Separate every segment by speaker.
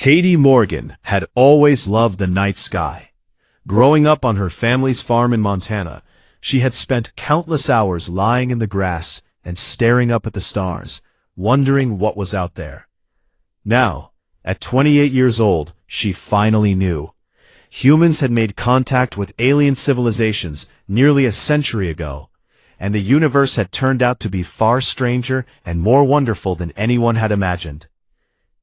Speaker 1: Katie Morgan had always loved the night sky. Growing up on her family's farm in Montana, she had spent countless hours lying in the grass and staring up at the stars, wondering what was out there. Now, at 28 years old, she finally knew. Humans had made contact with alien civilizations nearly a century ago, and the universe had turned out to be far stranger and more wonderful than anyone had imagined.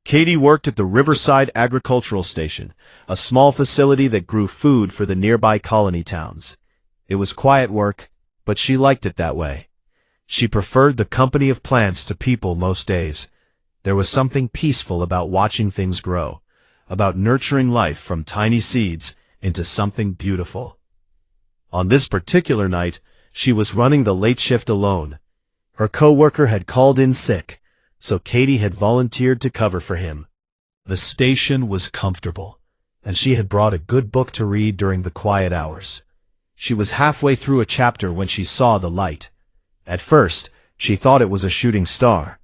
Speaker 1: Katie worked at the Riverside Agricultural Station, a small facility that grew food for the nearby colony towns. It was quiet work, but she liked it that way. She preferred the company of plants to people most days. There was something peaceful about watching things grow, about nurturing life from tiny seeds into something beautiful. On this particular night, she was running the late shift alone. Her coworker had called in sick, so Katie had volunteered to cover for him. The station was comfortable, and she had brought a good book to read during the quiet hours. She was halfway through a chapter when she saw the light. At first, she thought it was a shooting star,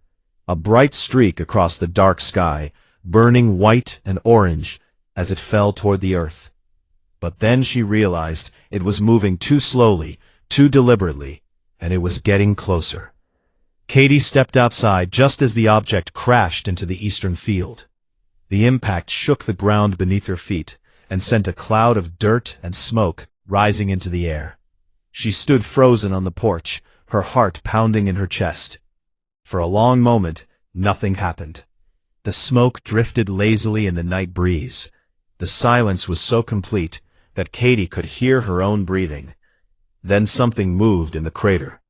Speaker 1: a bright streak across the dark sky, burning white and orange as it fell toward the earth. But then she realized it was moving too slowly, too deliberately, and it was getting closer. Katie stepped outside just as the object crashed into the eastern field. The impact shook the ground beneath her feet and sent a cloud of dirt and smoke rising into the air. She stood frozen on the porch, her heart pounding in her chest. For a long moment, nothing happened. The smoke drifted lazily in the night breeze. The silence was so complete that Katie could hear her own breathing. Then something moved in the crater.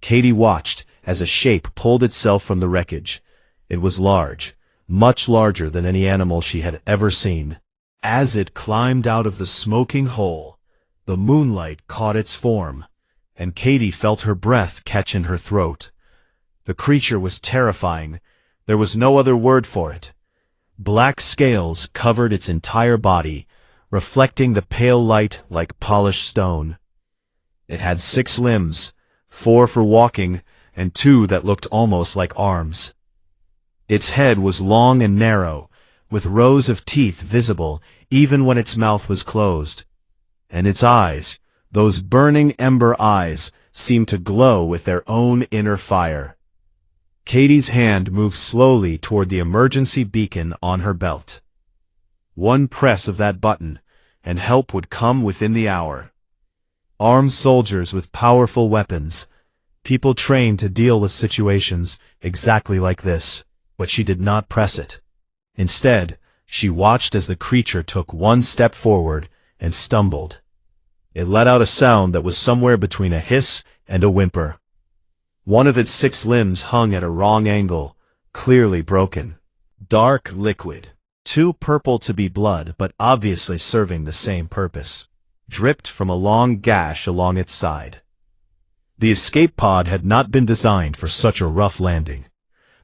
Speaker 1: Katie watched as a shape pulled itself from the wreckage. It was large, much larger than any animal she had ever seen. As it climbed out of the smoking hole, the moonlight caught its form, and Katie felt her breath catch in her throat. The creature was terrifying. There was no other word for it. Black scales covered its entire body, reflecting the pale light like polished stone. It had 6 limbs, 4 for walking, and 2 that looked almost like arms. Its head was long and narrow, with rows of teeth visible even when its mouth was closed. And its eyes, those burning ember eyes, seemed to glow with their own inner fire. Katie's hand moved slowly toward the emergency beacon on her belt. One press of that button, and help would come within the hour. Armed soldiers with powerful weapons, people trained to deal with situations exactly like this, but she did not press it. Instead, she watched as the creature took one step forward and stumbled. It let out a sound that was somewhere between a hiss and a whimper. One of its 6 limbs hung at a wrong angle, clearly broken. Dark liquid, too purple to be blood but obviously serving the same purpose, dripped from a long gash along its side. The escape pod had not been designed for such a rough landing.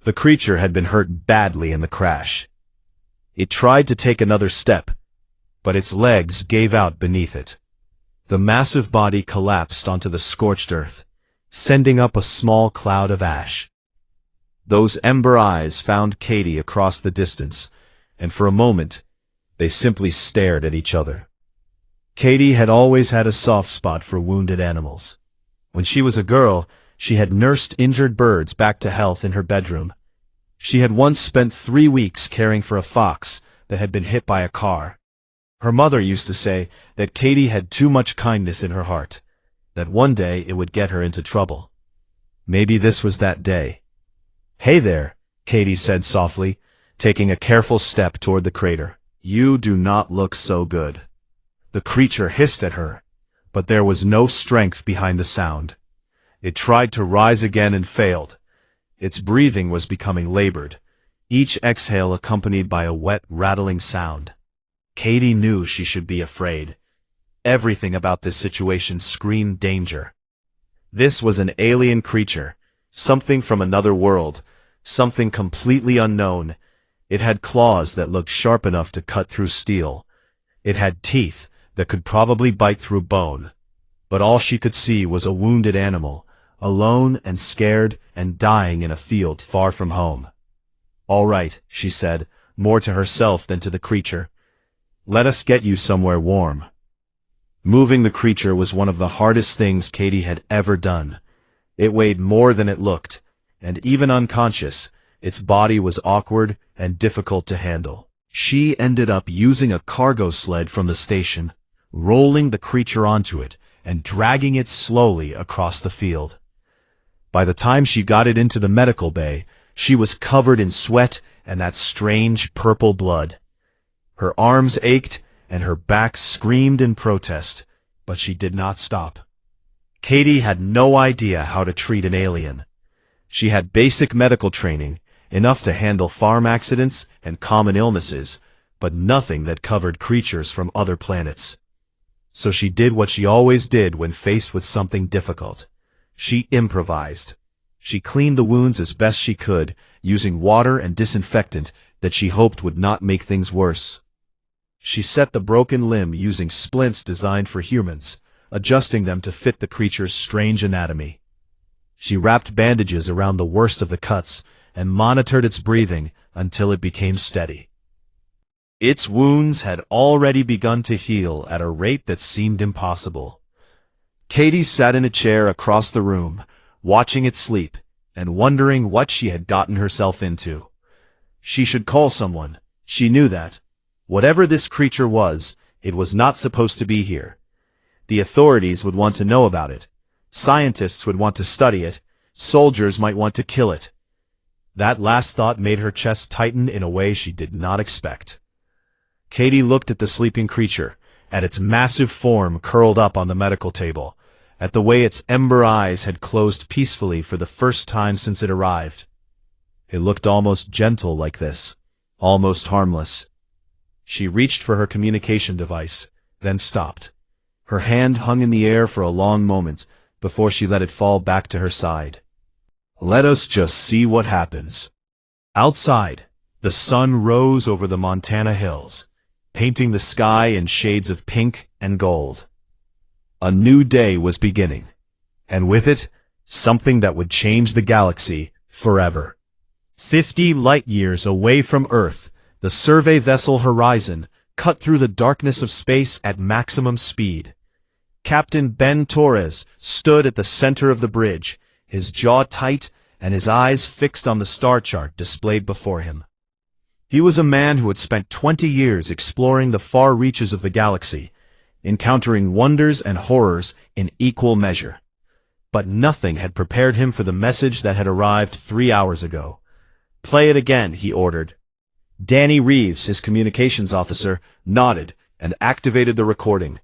Speaker 1: The creature had been hurt badly in the crash. It tried to take another step, but its legs gave out beneath it. The massive body collapsed onto the scorched earth, sending up a small cloud of ash. Those ember eyes found Katie across the distance, and for a moment, they simply stared at each other. Katie had always had a soft spot for wounded animals. When she was a girl, she had nursed injured birds back to health in her bedroom. She had once spent 3 weeks caring for a fox that had been hit by a car. Her mother used to say that Katie had too much kindness in her heart, that one day it would get her into trouble. Maybe this was that day. "Hey there," Katie said softly, taking a careful step toward the crater. "You do not look so good." The creature hissed at her, but there was no strength behind the sound. It tried to rise again and failed. Its breathing was becoming labored, each exhale accompanied by a wet, rattling sound. Katie knew she should be afraid. Everything about this situation screamed danger. This was an alien creature, something from another world, something completely unknown. It had claws that looked sharp enough to cut through steel. It had teeth that could probably bite through bone. But all she could see was a wounded animal, alone and scared and dying in a field far from home. "All right," she said, more to herself than to the creature. "Let us get you somewhere warm." Moving the creature was one of the hardest things Katie had ever done. It weighed more than it looked, and even unconscious, its body was awkward and difficult to handle. She ended up using a cargo sled from the station, rolling the creature onto it and dragging it slowly across the field. By the time she got it into the medical bay, she was covered in sweat and that strange purple blood. Her arms ached and her back screamed in protest, but she did not stop. Katie had no idea how to treat an alien. She had basic medical training, enough to handle farm accidents and common illnesses, but nothing that covered creatures from other planets. So she did what she always did when faced with something difficult. She improvised. She cleaned the wounds as best she could, using water and disinfectant that she hoped would not make things worse. She set the broken limb using splints designed for humans, adjusting them to fit the creature's strange anatomy. She wrapped bandages around the worst of the cuts and monitored its breathing until it became steady. Its wounds had already begun to heal at a rate that seemed impossible. Katie sat in a chair across the room, watching it sleep, and wondering what she had gotten herself into. She should call someone. She knew that. Whatever this creature was, it was not supposed to be here. The authorities would want to know about it. Scientists would want to study it. Soldiers might want to kill it. That last thought made her chest tighten in a way she did not expect. Katie looked at the sleeping creature, at its massive form curled up on the medical table, at the way its ember eyes had closed peacefully for the first time since it arrived. It looked almost gentle like this, almost harmless. She reached for her communication device, then stopped. Her hand hung in the air for a long moment before she let it fall back to her side. "Let us just see what happens." Outside, the sun rose over the Montana hills, painting the sky in shades of pink and gold. A new day was beginning, and with it, something that would change the galaxy forever. 50 light-years away from Earth, the survey vessel Horizon cut through the darkness of space at maximum speed. Captain Ben Torres stood at the center of the bridge, his jaw tight and his eyes fixed on the star chart displayed before him. He was a man who had spent 20 years exploring the far reaches of the galaxy, encountering wonders and horrors in equal measure. But nothing had prepared him for the message that had arrived 3 hours ago. "Play it again," he ordered. Danny Reeves, his communications officer, nodded and activated the recording.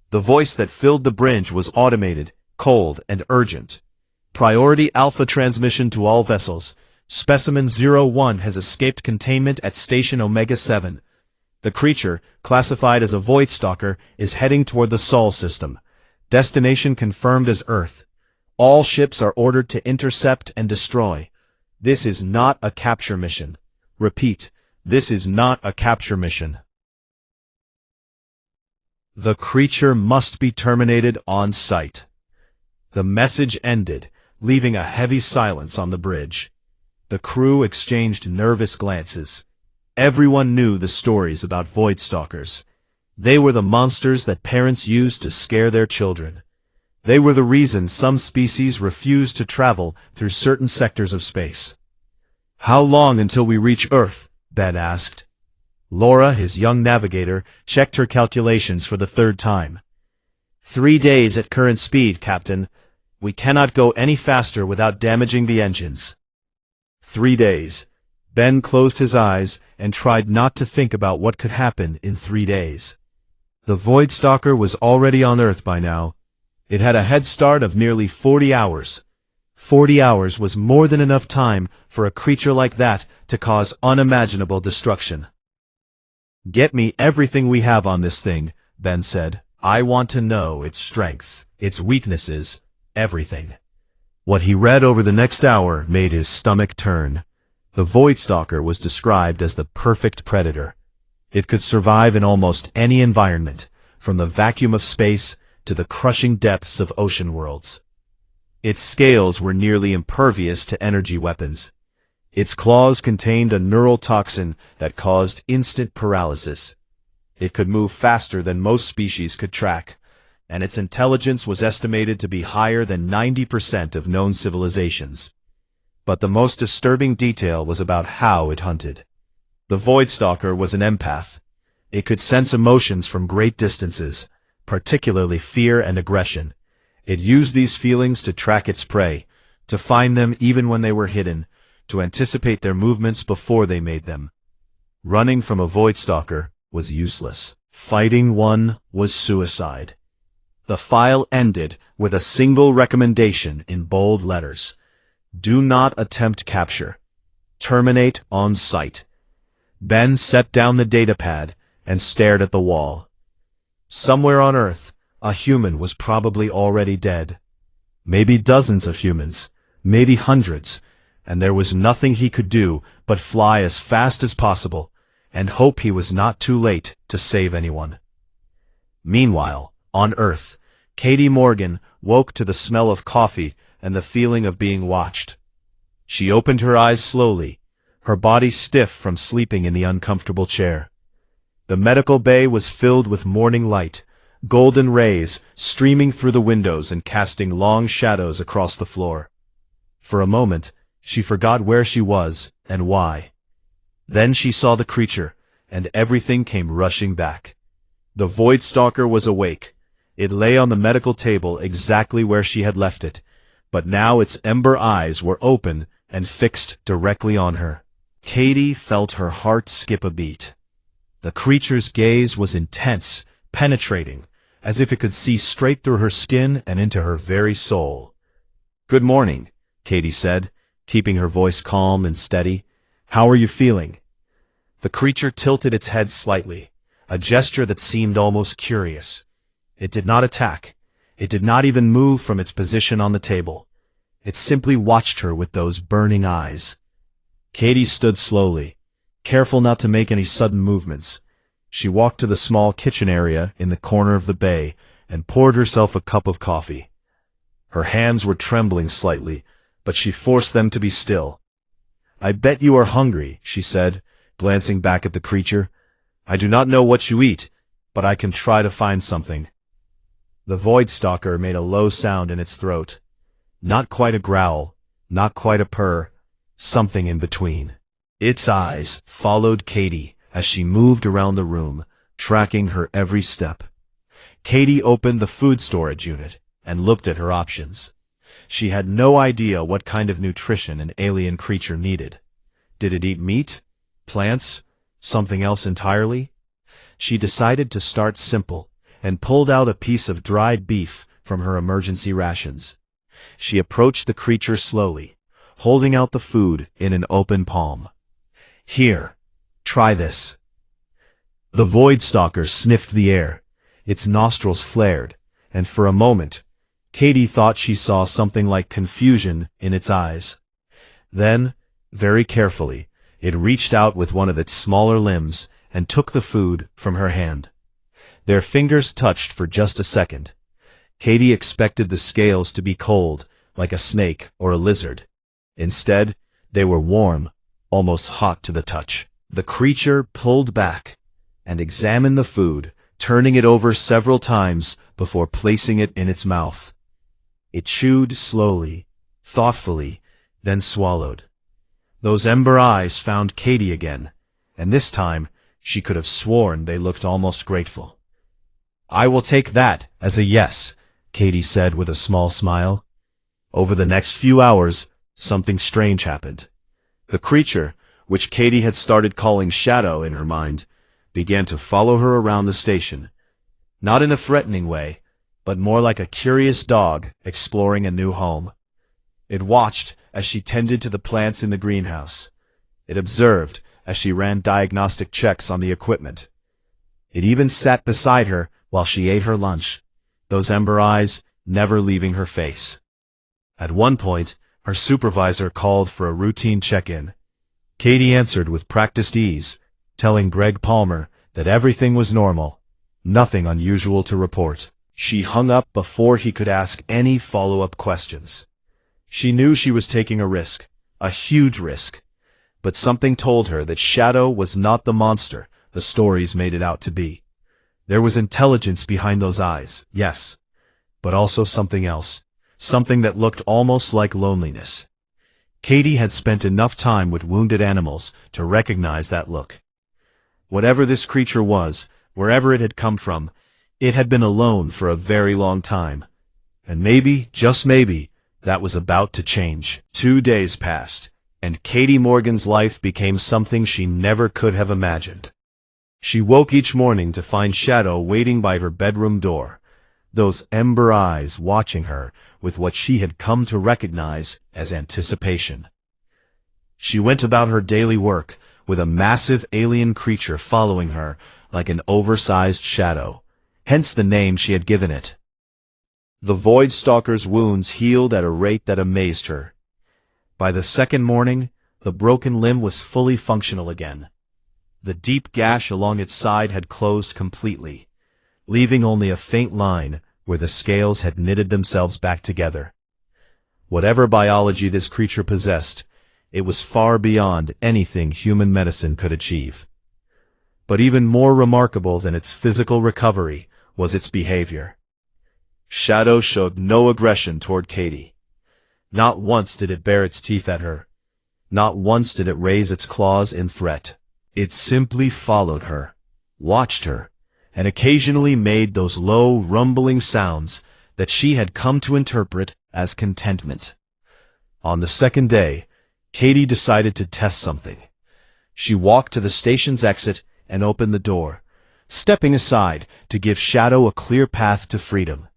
Speaker 1: The voice that filled the bridge was automated, cold, and urgent. "Priority Alpha transmission to all vessels. Specimen 01 has escaped containment at Station Omega 7. The creature, classified as a Void Stalker, is heading toward the Sol system. Destination confirmed as Earth. All ships are ordered to intercept and destroy. This is not a capture mission. Repeat, this is not a capture mission. The creature must be terminated on sight." The message ended, leaving a heavy silence on the bridge. The crew exchanged nervous glances. Everyone knew the stories about Void Stalkers. They were the monsters that parents used to scare their children. They were the reason some species refused to travel through certain sectors of space. "How long until we reach Earth?" Ben asked. Laura, his young navigator, checked her calculations for the third time. 3 days at current speed, Captain. We cannot go any faster without damaging the engines." 3 days. Ben closed his eyes and tried not to think about what could happen in 3 days. The Void Stalker was already on Earth by now. It had a head start of nearly 40 hours. 40 hours was more than enough time for a creature like that to cause unimaginable destruction. "Get me everything we have on this thing," Ben said. "I want to know its strengths, its weaknesses, everything." What he read over the next hour made his stomach turn. The Void Stalker was described as the perfect predator. It could survive in almost any environment, from the vacuum of space to the crushing depths of ocean worlds. Its scales were nearly impervious to energy weapons. Its claws contained a neural toxin that caused instant paralysis. It could move faster than most species could track, and its intelligence was estimated to be higher than 90% of known civilizations. But the most disturbing detail was about how it hunted. The Voidstalker was an empath. It could sense emotions from great distances, particularly fear and aggression. It used these feelings to track its prey, to find them even when they were hidden, to anticipate their movements before they made them. Running from a Voidstalker was useless. Fighting one was suicide. The file ended with a single recommendation in bold letters. Do not attempt capture. Terminate on sight. Ben set down the datapad and stared at the wall. Somewhere on Earth, a human was probably already dead. Maybe dozens of humans, maybe hundreds, and there was nothing he could do but fly as fast as possible and hope he was not too late to save anyone. Meanwhile, on Earth, Katie Morgan woke to the smell of coffee and the feeling of being watched. She opened her eyes slowly, her body stiff from sleeping in the uncomfortable chair. The medical bay was filled with morning light, golden rays streaming through the windows and casting long shadows across the floor. For a moment, she forgot where she was and why. Then she saw the creature, and everything came rushing back. The Voidstalker was awake. It lay on the medical table exactly where she had left it, but now its ember eyes were open and fixed directly on her. Katie felt her heart skip a beat. The creature's gaze was intense, penetrating, as if it could see straight through her skin and into her very soul. "Good morning," Katie said, keeping her voice calm and steady. "How are you feeling?" The creature tilted its head slightly, a gesture that seemed almost curious. It did not attack. It did not even move from its position on the table. It simply watched her with those burning eyes. Katie stood slowly, careful not to make any sudden movements. She walked to the small kitchen area in the corner of the bay and poured herself a cup of coffee. Her hands were trembling slightly, but she forced them to be still. "I bet you are hungry," she said, glancing back at the creature. "I do not know what you eat, but I can try to find something." The Voidstalker made a low sound in its throat. Not quite a growl, not quite a purr, something in between. Its eyes followed Katie as she moved around the room, tracking her every step. Katie opened the food storage unit and looked at her options. She had no idea what kind of nutrition an alien creature needed. Did it eat meat? Plants? Something else entirely? She decided to start simple and pulled out a piece of dried beef from her emergency rations. She approached the creature slowly, holding out the food in an open palm. "Here, try this." The Voidstalker sniffed the air. Its nostrils flared, and for a moment, Katie thought she saw something like confusion in its eyes. Then, very carefully, it reached out with one of its smaller limbs and took the food from her hand. Their fingers touched for just a second. Katie expected the scales to be cold, like a snake or a lizard. Instead, they were warm, almost hot to the touch. The creature pulled back and examined the food, turning it over several times before placing it in its mouth. It chewed slowly, thoughtfully, then swallowed. Those ember eyes found Katie again, and this time she could have sworn they looked almost grateful. "I will take that as a yes," Katie said with a small smile. Over the next few hours, something strange happened. The creature, which Katie had started calling Shadow in her mind, began to follow her around the station. Not in a threatening way, but more like a curious dog exploring a new home. It watched as she tended to the plants in the greenhouse. It observed as she ran diagnostic checks on the equipment. It even sat beside her while she ate her lunch, those ember eyes never leaving her face. At one point, her supervisor called for a routine check-in. Katie answered with practiced ease, telling Greg Palmer that everything was normal, nothing unusual to report. She hung up before he could ask any follow-up questions. She knew she was taking a risk, a huge risk, but something told her that Shadow was not the monster the stories made it out to be. There was intelligence behind those eyes, yes, but also something else, something that looked almost like loneliness. Katie had spent enough time with wounded animals to recognize that look. Whatever this creature was, wherever it had come from, it had been alone for a very long time. And maybe, just maybe, that was about to change. 2 days passed, and Katie Morgan's life became something she never could have imagined. She woke each morning to find Shadow waiting by her bedroom door, those ember eyes watching her with what she had come to recognize as anticipation. She went about her daily work with a massive alien creature following her like an oversized shadow, hence the name she had given it. The Void Stalker's wounds healed at a rate that amazed her. By the second morning, the broken limb was fully functional again. The deep gash along its side had closed completely, leaving only a faint line where the scales had knitted themselves back together. Whatever biology this creature possessed, it was far beyond anything human medicine could achieve. But even more remarkable than its physical recovery was its behavior. Shadow showed no aggression toward Katie. Not once did it bare its teeth at her. Not once did it raise its claws in threat. It simply followed her, watched her, and occasionally made those low, rumbling sounds that she had come to interpret as contentment. On the second day, Katie decided to test something. She walked to the station's exit and opened the door, stepping aside to give Shadow a clear path to freedom.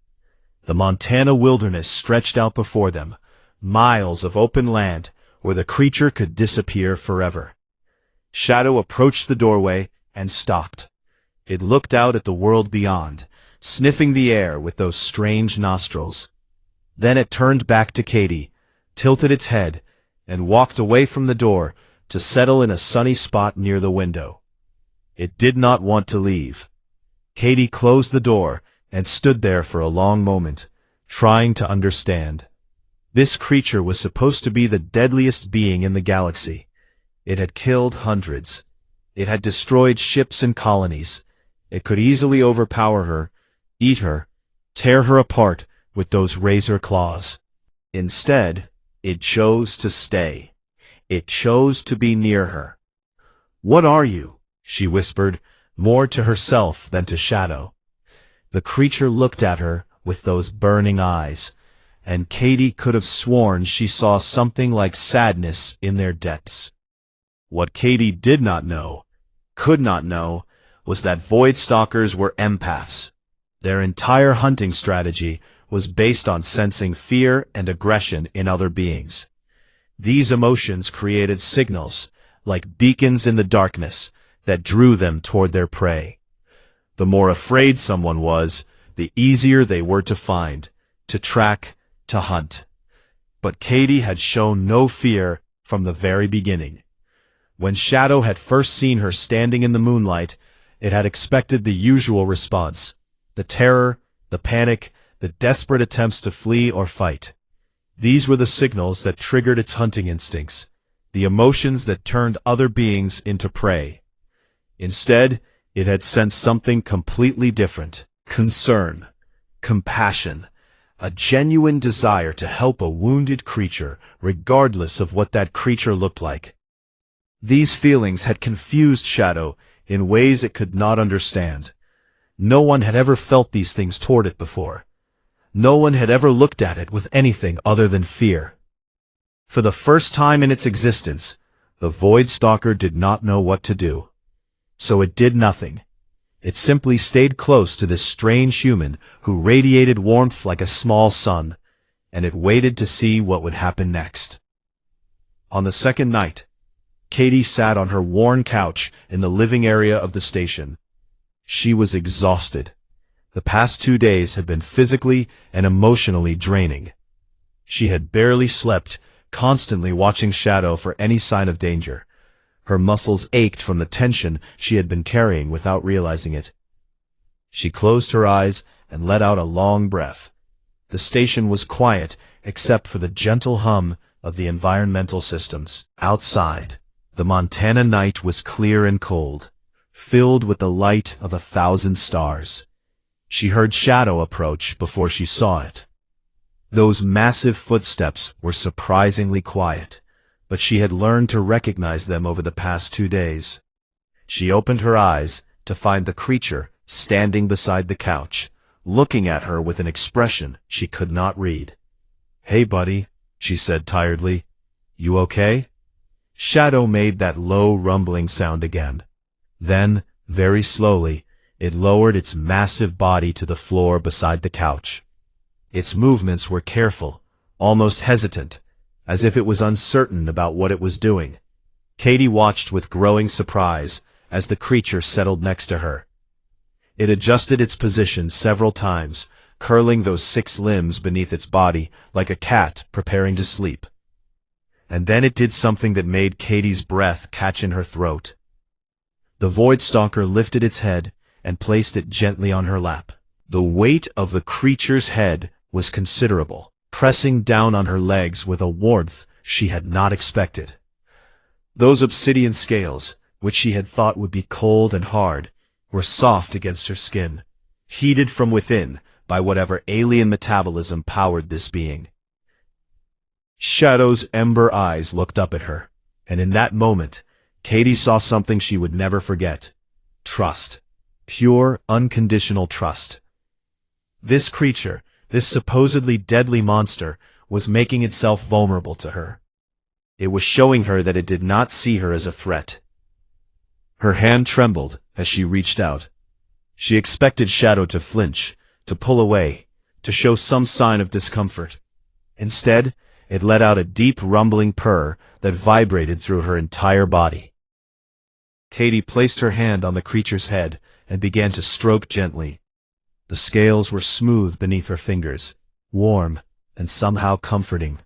Speaker 1: The Montana wilderness stretched out before them, miles of open land where the creature could disappear forever. Shadow approached the doorway and stopped. It looked out at the world beyond, sniffing the air with those strange nostrils. Then it turned back to Katie, tilted its head, and walked away from the door to settle in a sunny spot near the window. It did not want to leave. Katie closed the door and stood there for a long moment, trying to understand. This creature was supposed to be the deadliest being in the galaxy. It had killed hundreds. It had destroyed ships and colonies. It could easily overpower her, eat her, tear her apart with those razor claws. Instead, it chose to stay. It chose to be near her. "What are you?" she whispered, more to herself than to Shadow. The creature looked at her with those burning eyes, and Katie could have sworn she saw something like sadness in their depths. What Katie did not know, could not know, was that Void Stalkers were empaths. Their entire hunting strategy was based on sensing fear and aggression in other beings. These emotions created signals, like beacons in the darkness, that drew them toward their prey. The more afraid someone was, the easier they were to find, to track, to hunt. But Katie had shown no fear from the very beginning. When Shadow had first seen her standing in the moonlight, it had expected the usual response: the terror, the panic, the desperate attempts to flee or fight. These were the signals that triggered its hunting instincts, the emotions that turned other beings into prey. Instead, it had sensed something completely different: concern, compassion, a genuine desire to help a wounded creature, regardless of what that creature looked like. These feelings had confused Shadow in ways it could not understand. No one had ever felt these things toward it before. No one had ever looked at it with anything other than fear. For the first time in its existence, the Void Stalker did not know what to do. So it did nothing. It simply stayed close to this strange human who radiated warmth like a small sun, and it waited to see what would happen next. On the second night, Katie sat on her worn couch in the living area of the station. She was exhausted. The past 2 days had been physically and emotionally draining. She had barely slept, constantly watching Shadow for any sign of danger. Her muscles ached from the tension she had been carrying without realizing it. She closed her eyes and let out a long breath. The station was quiet except for the gentle hum of the environmental systems. Outside, The Montana night was clear and cold, filled with the light of 1,000 stars. She heard Shadow approach before she saw it. Those massive footsteps were surprisingly quiet, but she had learned to recognize them over the past 2 days. She opened her eyes to find the creature standing beside the couch, looking at her with an expression she could not read. "Hey, buddy," she said tiredly. "You okay?" Shadow made that low rumbling sound again. Then, very slowly, it lowered its massive body to the floor beside the couch. Its movements were careful, almost hesitant, as if it was uncertain about what it was doing. Katie watched with growing surprise as the creature settled next to her. It adjusted its position several times, curling those 6 limbs beneath its body like a cat preparing to sleep. And then it did something that made Katie's breath catch in her throat. The Voidstalker lifted its head and placed it gently on her lap. The weight of the creature's head was considerable, pressing down on her legs with a warmth she had not expected. Those obsidian scales, which she had thought would be cold and hard, were soft against her skin, heated from within by whatever alien metabolism powered this being. Shadow's ember eyes looked up at her, and in that moment, Katie saw something she would never forget. Trust. Pure, unconditional trust. This creature, this supposedly deadly monster, was making itself vulnerable to her. It was showing her that it did not see her as a threat. Her hand trembled as she reached out. She expected Shadow to flinch, to pull away, to show some sign of discomfort. Instead, it let out a deep rumbling purr that vibrated through her entire body. Katie placed her hand on the creature's head and began to stroke gently. The scales were smooth beneath her fingers, warm and somehow comforting.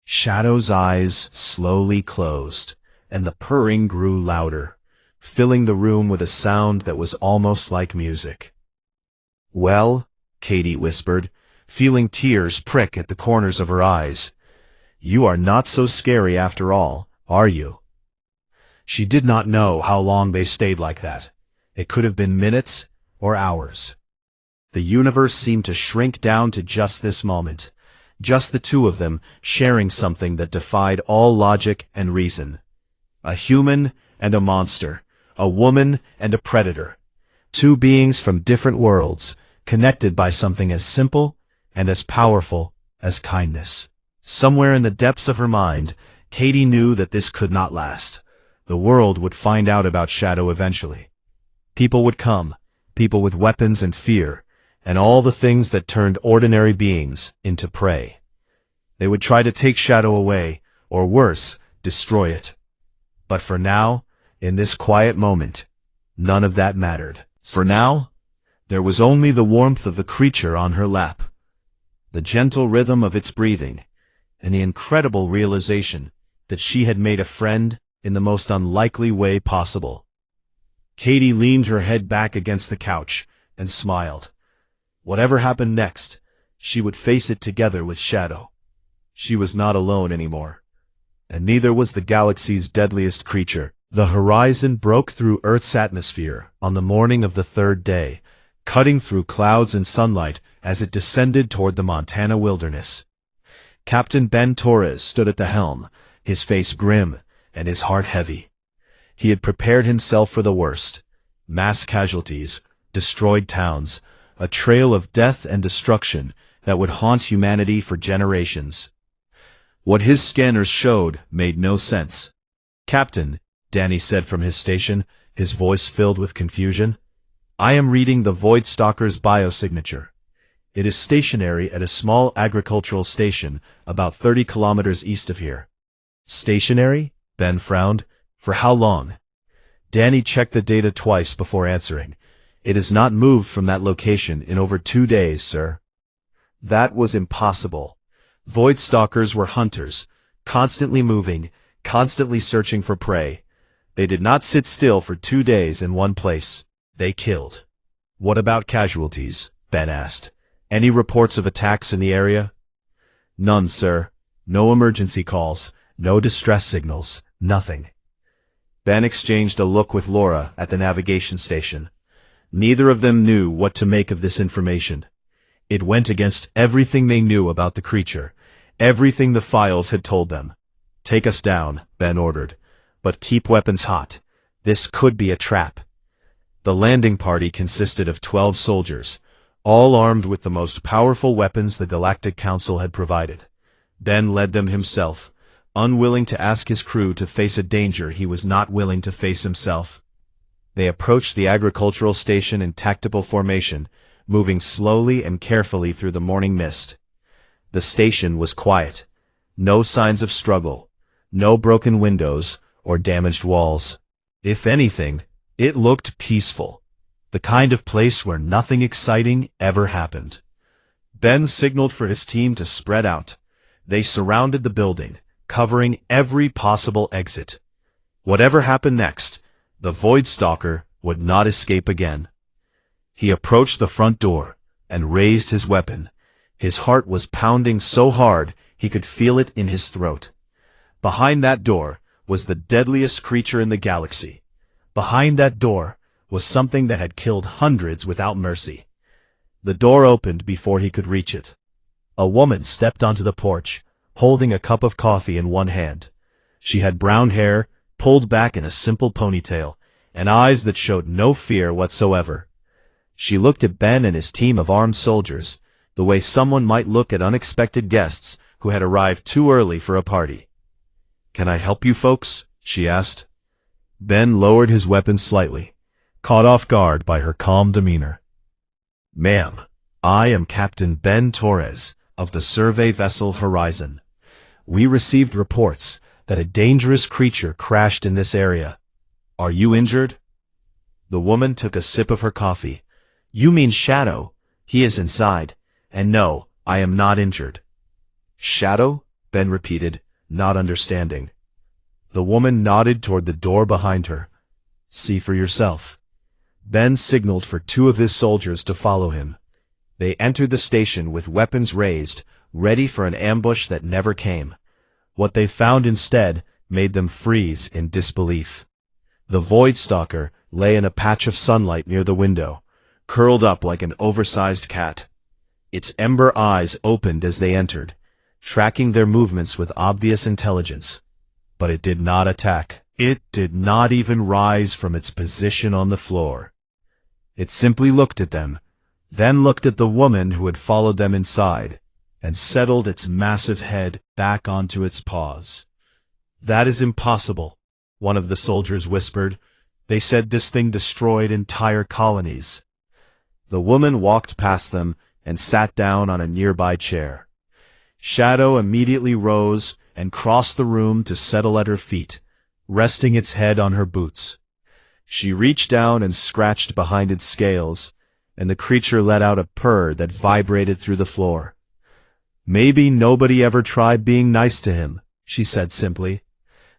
Speaker 1: Shadow's eyes slowly closed, and the purring grew louder, filling the room with a sound that was almost like music. "Well," Katie whispered, feeling tears prick at the corners of her eyes, "you are not so scary after all, are you?" She did not know how long they stayed like that. It could have been minutes or hours. The universe seemed to shrink down to just this moment, just the two of them sharing something that defied all logic and reason. A human and a monster, a woman and a predator. Two beings from different worlds, connected by something as simple and as powerful as kindness. Somewhere in the depths of her mind, Katie knew that this could not last. The world would find out about Shadow eventually. People would come, people with weapons and fear, and all the things that turned ordinary beings into prey. They would try to take Shadow away, or worse, destroy it. But for now, in this quiet moment, none of that mattered. For now, there was only the warmth of the creature on her lap, the gentle rhythm of its breathing, and the incredible realization that she had made a friend in the most unlikely way possible. Katie leaned her head back against the couch and smiled. Whatever happened next, she would face it together with Shadow. She was not alone anymore. And neither was the galaxy's deadliest creature. The horizon broke through Earth's atmosphere on the morning of the 3rd day, cutting through clouds and sunlight as it descended toward the Montana wilderness. Captain Ben Torres stood at the helm, his face grim and his heart heavy. He had prepared himself for the worst. Mass casualties, destroyed towns, a trail of death and destruction that would haunt humanity for generations. What his scanners showed made no sense. "Captain," Danny said from his station, his voice filled with confusion, "I am reading the Voidstalker's biosignature. It is stationary at a small agricultural station about 30 kilometers east of here." "Stationary?" Ben frowned. "For how long?" Danny checked the data twice before answering. "It has not moved from that location in over 2 days, sir." That was impossible. Voidstalkers were hunters, constantly moving, constantly searching for prey. They did not sit still for 2 days in one place. They killed. "What about casualties?" Ben asked. "Any reports of attacks in the area?" "None, sir. No emergency calls, no distress signals, nothing." Ben exchanged a look with Laura at the navigation station. Neither of them knew what to make of this information. It went against everything they knew about the creature, everything the files had told them. "Take us down," Ben ordered. "But keep weapons hot. This could be a trap." The landing party consisted of 12 soldiers, all armed with the most powerful weapons the Galactic Council had provided. Ben led them himself, unwilling to ask his crew to face a danger he was not willing to face himself. They approached the agricultural station in tactical formation, moving slowly and carefully through the morning mist. The station was quiet. No signs of struggle, no broken windows or damaged walls. If anything, it looked peaceful, the kind of place where nothing exciting ever happened. Ben signaled for his team to spread out. They surrounded the building, covering every possible exit. Whatever happened next, the Void Stalker would not escape again. He approached the front door and raised his weapon. His heart was pounding so hard he could feel it in his throat. Behind that door was the deadliest creature in the galaxy. Behind that door was something that had killed hundreds without mercy. The door opened before he could reach it. A woman stepped onto the porch, holding a cup of coffee in one hand. She had brown hair, pulled back in a simple ponytail, and eyes that showed no fear whatsoever. She looked at Ben and his team of armed soldiers, the way someone might look at unexpected guests who had arrived too early for a party. "Can I help you folks?" she asked. Ben lowered his weapon slightly, caught off guard by her calm demeanor. "Ma'am, I am Captain Ben Torres of the survey vessel Horizon. We received reports that a dangerous creature crashed in this area. Are you injured?" The woman took a sip of her coffee. "You mean Shadow? He is inside. And no, I am not injured." "Shadow?" Ben repeated, not understanding. The woman nodded toward the door behind her. "See for yourself." Ben signaled for 2 of his soldiers to follow him. They entered the station with weapons raised, ready for an ambush that never came. What they found instead made them freeze in disbelief. The Void Stalker lay in a patch of sunlight near the window, curled up like an oversized cat. Its ember eyes opened as they entered, tracking their movements with obvious intelligence. But it did not attack. It did not even rise from its position on the floor. It simply looked at them, then looked at the woman who had followed them inside, and settled its massive head back onto its paws. "That is impossible," one of the soldiers whispered. "They said this thing destroyed entire colonies." The woman walked past them and sat down on a nearby chair. Shadow immediately rose and crossed the room to settle at her feet, resting its head on her boots. She reached down and scratched behind its scales, and the creature let out a purr that vibrated through the floor. "Maybe nobody ever tried being nice to him," she said simply.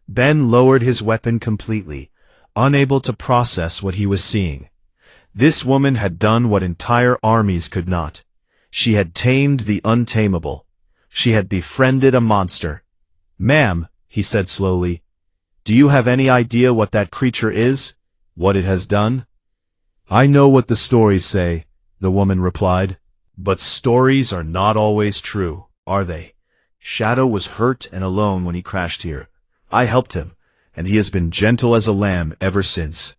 Speaker 1: Ben lowered his weapon completely, unable to process what he was seeing. This woman had done what entire armies could not. She had tamed the untamable. She had befriended a monster. "Ma'am," he said slowly, "do you have any idea what that creature is? What it has done?" "I know what the stories say," the woman replied. "But stories are not always true, are they? Shadow was hurt and alone when he crashed here. I helped him, and he has been gentle as a lamb ever since."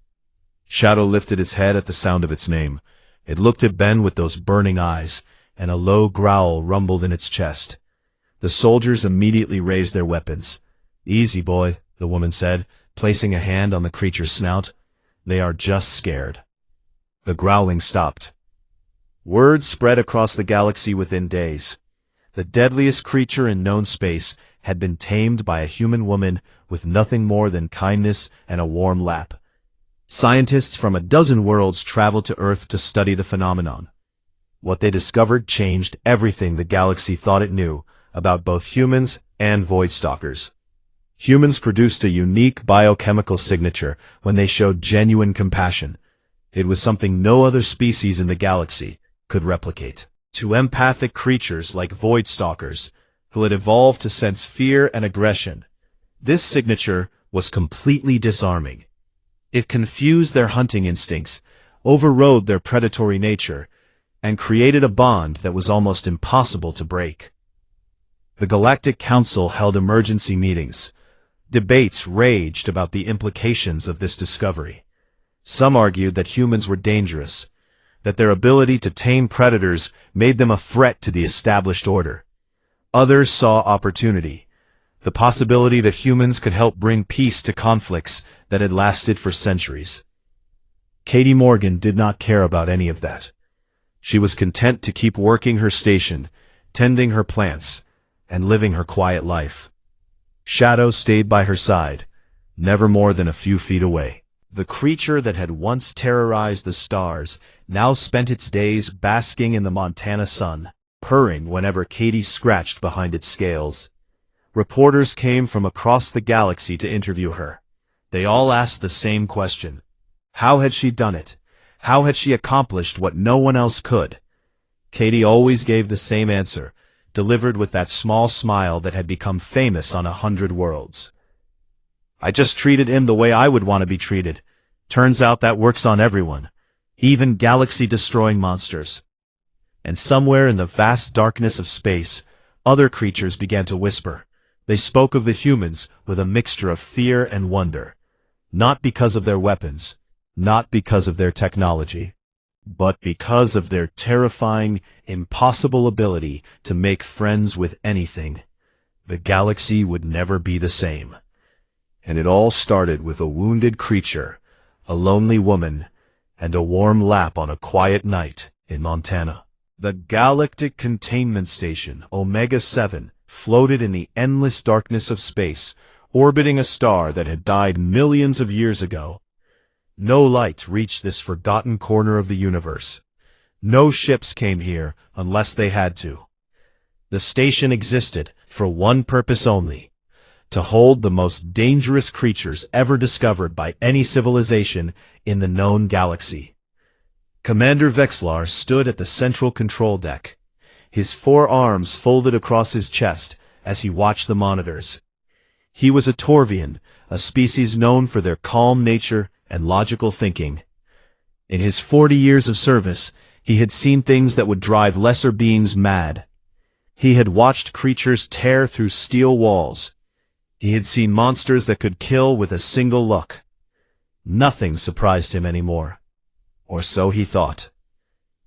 Speaker 1: Shadow lifted its head at the sound of its name. It looked at Ben with those burning eyes, and a low growl rumbled in its chest. The soldiers immediately raised their weapons. "Easy, boy," the woman said, placing a hand on the creature's snout. "They are just scared." The growling stopped. Word spread across the galaxy within days. The deadliest creature in known space had been tamed by a human woman with nothing more than kindness and a warm lap. Scientists from a dozen worlds traveled to Earth to study the phenomenon. What they discovered changed everything the galaxy thought it knew about both humans and Void Stalkers. Humans produced a unique biochemical signature when they showed genuine compassion. It was something no other species in the galaxy could replicate. To empathic creatures like Void Stalkers, who had evolved to sense fear and aggression, this signature was completely disarming. It confused their hunting instincts, overrode their predatory nature, and created a bond that was almost impossible to break. The Galactic Council held emergency meetings. Debates raged about the implications of this discovery. Some argued that humans were dangerous, that their ability to tame predators made them a threat to the established order. Others saw opportunity, the possibility that humans could help bring peace to conflicts that had lasted for centuries. Katie Morgan did not care about any of that. She was content to keep working her station, tending her plants, and living her quiet life. Shadow stayed by her side, never more than a few feet away. The creature that had once terrorized the stars now spent its days basking in the Montana sun, purring whenever Katie scratched behind its scales. Reporters came from across the galaxy to interview her. They all asked the same question. How had she done it? How had she accomplished what no one else could? Katie always gave the same answer, delivered with that small smile that had become famous on 100 worlds. I just treated him the way I would want to be treated. Turns out that works on everyone, even galaxy-destroying monsters. And somewhere in the vast darkness of space, other creatures began to whisper. They spoke of the humans with a mixture of fear and wonder, not because of their weapons, not because of their technology, but because of their terrifying, impossible ability to make friends with anything. The galaxy would never be the same. And it all started with a wounded creature, a lonely woman, and a warm lap on a quiet night in Montana. The Galactic Containment Station, Omega-7, floated in the endless darkness of space, orbiting a star that had died millions of years ago. No light reached this forgotten corner of the universe. No ships came here unless they had to. The station existed for one purpose only: to hold the most dangerous creatures ever discovered by any civilization in the known galaxy. Commander Vexlar stood at the central control deck, his 4 arms folded across his chest as he watched the monitors. He was a Torvian, a species known for their calm nature and logical thinking. In his 40 years of service, he had seen things that would drive lesser beings mad. He had watched creatures tear through steel walls. He had seen monsters that could kill with a single look. Nothing surprised him anymore. Or so he thought.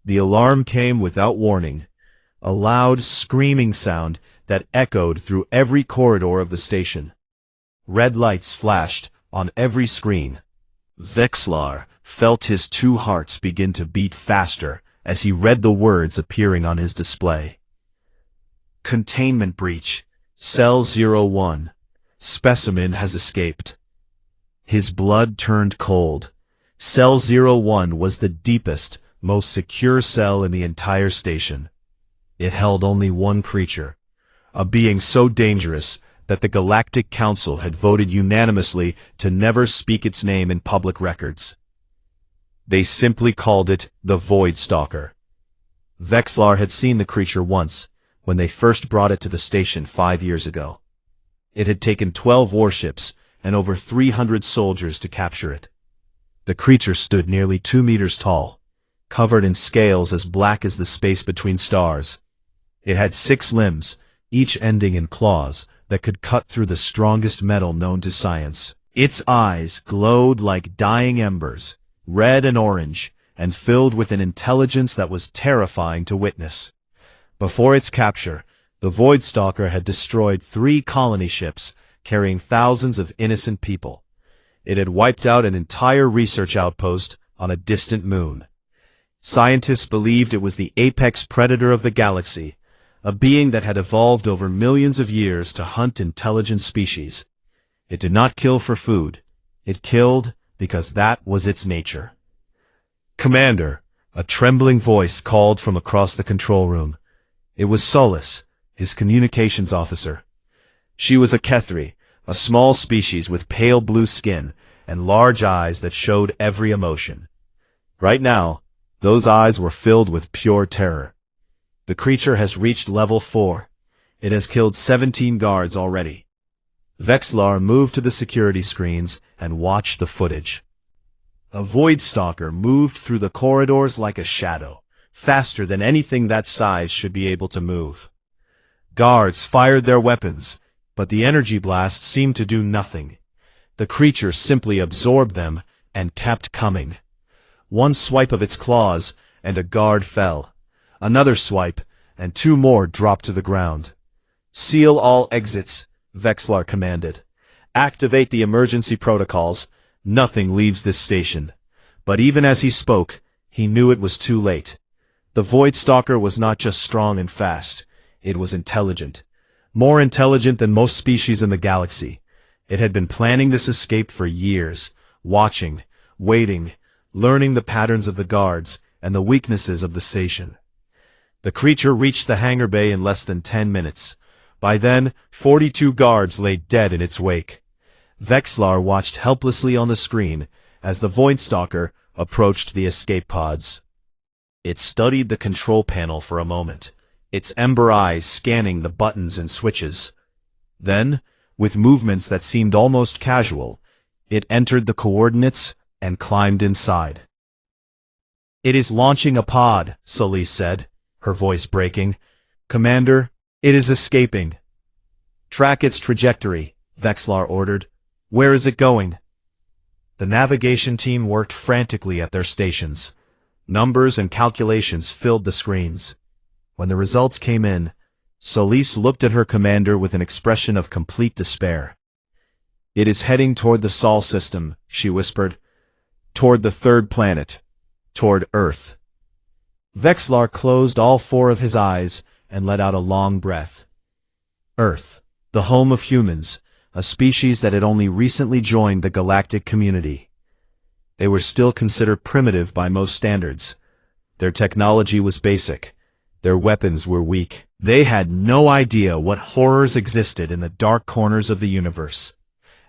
Speaker 1: The alarm came without warning, a loud, screaming sound that echoed through every corridor of the station. Red lights flashed on every screen. Vexlar felt his 2 hearts begin to beat faster as he read the words appearing on his display. Containment breach. Cell 01. Specimen has escaped. His blood turned cold. Cell 01 was the deepest, most secure cell in the entire station. It held only one creature, a being so dangerous that the Galactic Council had voted unanimously to never speak its name in public records. They simply called it the Void Stalker. Vexlar had seen the creature once, when they first brought it to the station 5 years ago. It had taken 12 warships and over 300 soldiers to capture it. The creature stood nearly 2 meters tall, covered in scales as black as the space between stars. It had 6 limbs, each ending in claws that could cut through the strongest metal known to science. Its eyes glowed like dying embers, red and orange, and filled with an intelligence that was terrifying to witness. Before its capture, the Void Stalker had destroyed 3 colony ships carrying thousands of innocent people. It had wiped out an entire research outpost on a distant moon. Scientists believed it was the apex predator of the galaxy, a being that had evolved over millions of years to hunt intelligent species. It did not kill for food. It killed because that was its nature. Commander, a trembling voice called from across the control room. It was Solis, his communications officer. She was a Kethri, a small species with pale blue skin and large eyes that showed every emotion. Right now, those eyes were filled with pure terror. The creature has reached level 4. It has killed 17 guards already. Vexlar moved to the security screens and watched the footage. A void stalker moved through the corridors like a shadow, faster than anything that size should be able to move. Guards fired their weapons, but the energy blast seemed to do nothing. The creature simply absorbed them and kept coming. One swipe of its claws, and a guard fell. Another swipe, and 2 more dropped to the ground. "Seal all exits," Vexlar commanded. "Activate the emergency protocols. Nothing leaves this station." But even as he spoke, he knew it was too late. The Void Stalker was not just strong and fast. It was intelligent. More intelligent than most species in the galaxy. It had been planning this escape for years, watching, waiting, learning the patterns of the guards and the weaknesses of the station. The creature reached the hangar bay in less than 10 minutes. By then, 42 guards lay dead in its wake. Vexlar watched helplessly on the screen as the Void Stalker approached the escape pods. It studied the control panel for a moment, its ember eyes scanning the buttons and switches. Then, with movements that seemed almost casual, it entered the coordinates and climbed inside. "It is launching a pod," Solis said, her voice breaking. "Commander, it is escaping." "Track its trajectory," Vexlar ordered. "Where is it going?" The navigation team worked frantically at their stations. Numbers and calculations filled the screens. When the results came in, Solis looked at her commander with an expression of complete despair. "It is heading toward the Sol system," she whispered. "Toward the 3rd planet. Toward Earth." Vexlar closed all 4 of his eyes and let out a long breath. Earth, the home of humans, a species that had only recently joined the galactic community. They were still considered primitive by most standards. Their technology was basic. Their weapons were weak. They had no idea what horrors existed in the dark corners of the universe.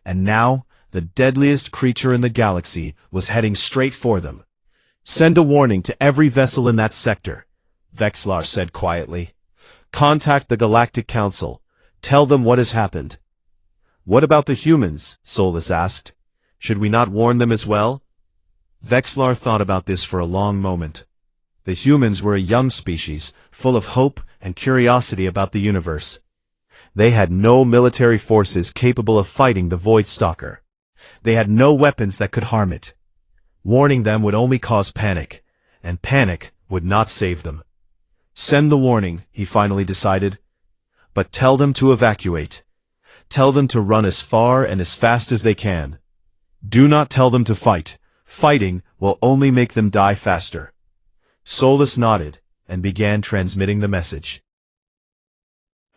Speaker 1: And now, the deadliest creature in the galaxy was heading straight for them. "Send a warning to every vessel in that sector," Vexlar said quietly. "Contact the Galactic Council. Tell them what has happened." "What about the humans?" Solis asked. "Should we not warn them as well?" Vexlar thought about this for a long moment. The humans were a young species, full of hope and curiosity about the universe. They had no military forces capable of fighting the Void Stalker. They had no weapons that could harm it. Warning them would only cause panic, and panic would not save them. "Send the warning," he finally decided. "But tell them to evacuate. Tell them to run as far and as fast as they can. Do not tell them to fight. Fighting will only make them die faster." Solis nodded and began transmitting the message.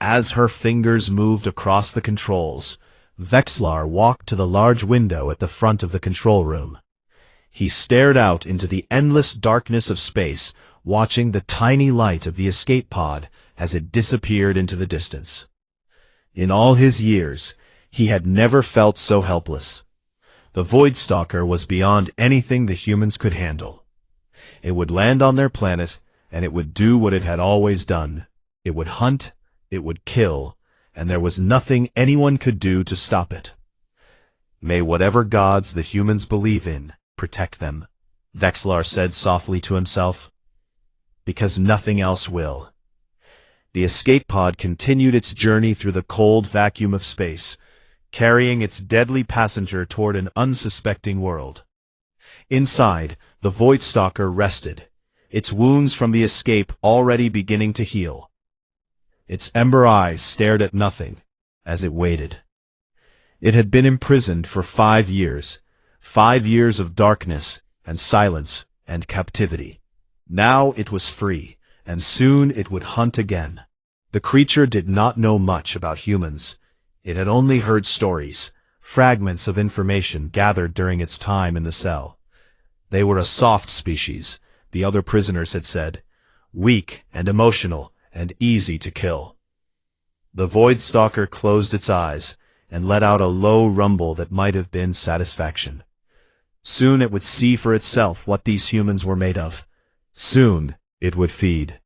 Speaker 1: As her fingers moved across the controls, Vexlar walked to the large window at the front of the control room. He stared out into the endless darkness of space, watching the tiny light of the escape pod as it disappeared into the distance. In all his years, he had never felt so helpless. The Void Stalker was beyond anything the humans could handle. It would land on their planet, and it would do what it had always done. It would hunt, it would kill, and there was nothing anyone could do to stop it. "May whatever gods the humans believe in protect them," Vexlar said softly to himself. "Because nothing else will." The escape pod continued its journey through the cold vacuum of space, carrying its deadly passenger toward an unsuspecting world. Inside, the Void Stalker rested, its wounds from the escape already beginning to heal. Its ember eyes stared at nothing as it waited. It had been imprisoned for 5 years, 5 years of darkness and silence and captivity. Now it was free, and soon it would hunt again. The creature did not know much about humans. It had only heard stories, fragments of information gathered during its time in the cell. They were a soft species, the other prisoners had said, weak and emotional and easy to kill. The Void Stalker closed its eyes and let out a low rumble that might have been satisfaction. Soon it would see for itself what these humans were made of. Soon it would feed.